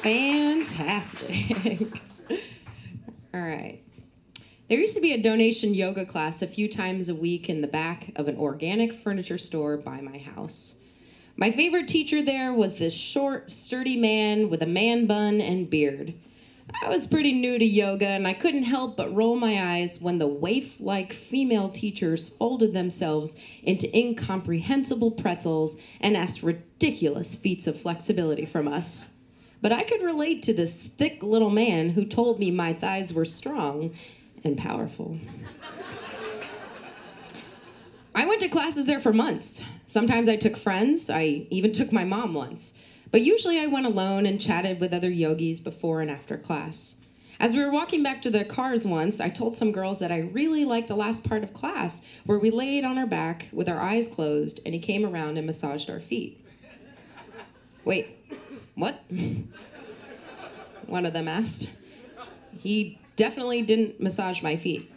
Fantastic. All right. There used to be a donation yoga class a few times a week in the back of an organic furniture store by my house. My favorite teacher there was this short, sturdy man with a man bun and beard. I was pretty new to yoga, and I couldn't help but roll my eyes when the waif-like female teachers folded themselves into incomprehensible pretzels and asked ridiculous feats of flexibility from us. But I could relate to this thick little man who told me my thighs were strong and powerful. I went to classes there for months. Sometimes I took friends. I even took my mom once. But usually I went alone and chatted with other yogis before and after class. As we were walking back to the cars once, I told some girls that I really liked the last part of class, where we laid on our back with our eyes closed, and he came around and massaged our feet. Wait, what? One of them asked. He definitely didn't massage my feet.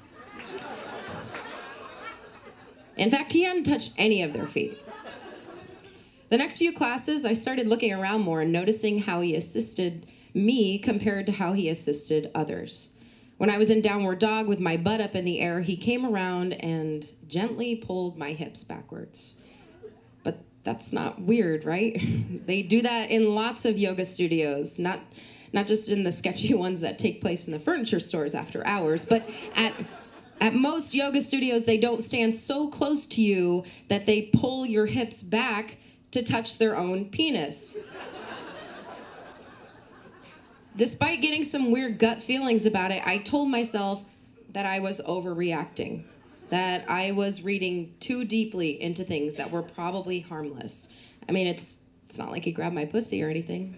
In fact, he hadn't touched any of their feet. The next few classes, I started looking around more and noticing how he assisted me compared to how he assisted others. When I was in downward dog with my butt up in the air, he came around and gently pulled my hips backwards. But that's not weird, right? They do that in lots of yoga studios, not just in the sketchy ones that take place in the furniture stores after hours, but at most yoga studios, they don't stand so close to you that they pull your hips back to touch their own penis. Despite getting some weird gut feelings about it, I told myself that I was overreacting, that I was reading too deeply into things that were probably harmless. I mean, it's not like he grabbed my pussy or anything.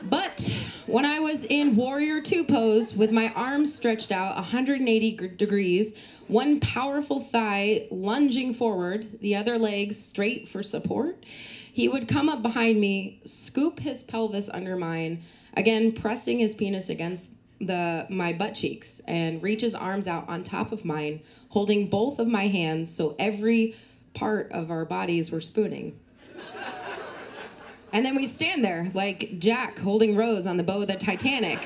But when I was in Warrior II pose with my arms stretched out 180 degrees, one powerful thigh lunging forward, the other leg straight for support, he would come up behind me, scoop his pelvis under mine, again pressing his penis against my butt cheeks, and reach his arms out on top of mine, holding both of my hands so every part of our bodies were spooning. And then we'd stand there like Jack holding Rose on the bow of the Titanic.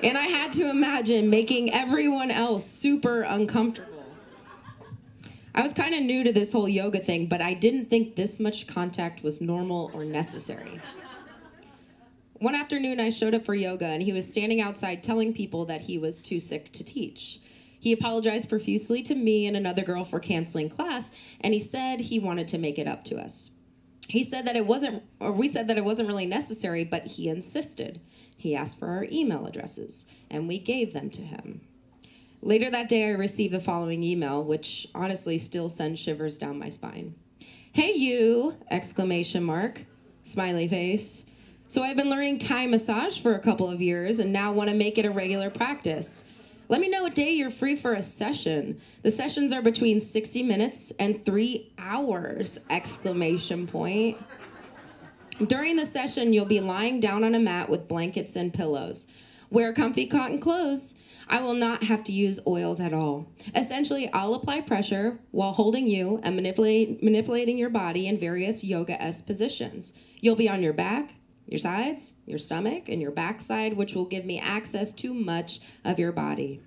And I had to imagine making everyone else super uncomfortable. I was kind of new to this whole yoga thing, but I didn't think this much contact was normal or necessary. One afternoon, I showed up for yoga, and he was standing outside telling people that he was too sick to teach. He apologized profusely to me and another girl for canceling class, and he said he wanted to make it up to us. We said that it wasn't really necessary, but he insisted. He asked for our email addresses, and we gave them to him. Later that day, I received the following email, which honestly still sends shivers down my spine. "Hey you!" ! Smiley face. "So I've been learning Thai massage for a couple of years and now want to make it a regular practice. Let me know what day you're free for a session. The sessions are between 60 minutes and 3 hours! During the session, you'll be lying down on a mat with blankets and pillows. Wear comfy cotton clothes. I will not have to use oils at all. Essentially, I'll apply pressure while holding you and manipulating your body in various yoga-esque positions. You'll be on your back, your sides, your stomach, and your backside, which will give me access to much of your body.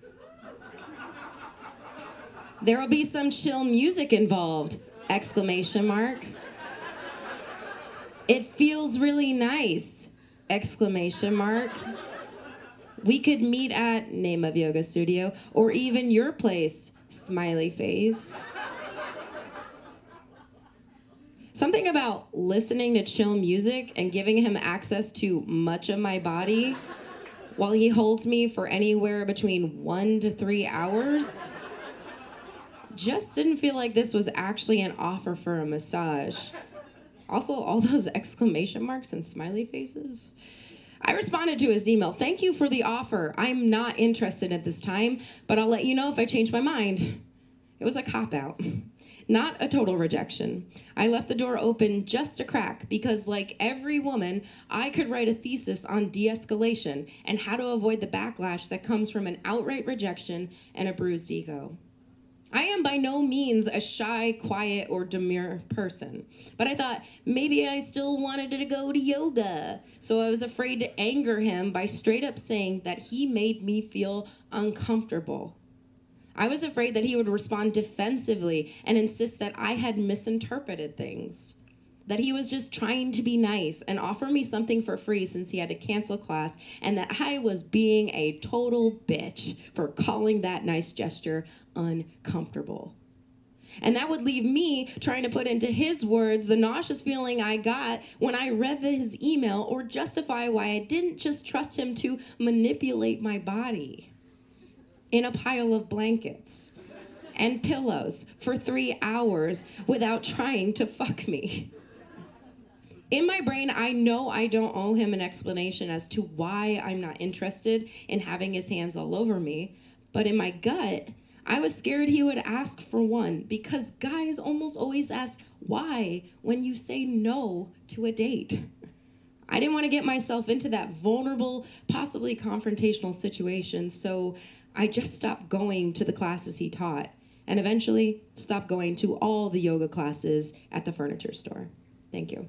There will be some chill music involved! It feels really nice! We could meet at name of yoga studio or even your place! Smiley face. Something about listening to chill music and giving him access to much of my body while he holds me for anywhere between 1 to 3 hours just didn't feel like this was actually an offer for a massage. Also, all those exclamation marks and smiley faces. I responded to his email. "Thank you for the offer. I'm not interested at this time, but I'll let you know if I change my mind." It was a cop-out. Not a total rejection. I left the door open just a crack because, like every woman, I could write a thesis on de-escalation and how to avoid the backlash that comes from an outright rejection and a bruised ego. I am by no means a shy, quiet, or demure person, but I thought maybe I still wanted to go to yoga, so I was afraid to anger him by straight up saying that he made me feel uncomfortable. I was afraid that he would respond defensively and insist that I had misinterpreted things, that he was just trying to be nice and offer me something for free since he had to cancel class, and that I was being a total bitch for calling that nice gesture uncomfortable. And that would leave me trying to put into his words the nauseous feeling I got when I read his email, or justify why I didn't just trust him to manipulate my body in a pile of blankets and pillows for 3 hours without trying to fuck me. In my brain, I know I don't owe him an explanation as to why I'm not interested in having his hands all over me, but in my gut, I was scared he would ask for one, because guys almost always ask why when you say no to a date. I didn't want to get myself into that vulnerable, possibly confrontational situation, so I just stopped going to the classes he taught, and eventually stopped going to all the yoga classes at the furniture store. Thank you.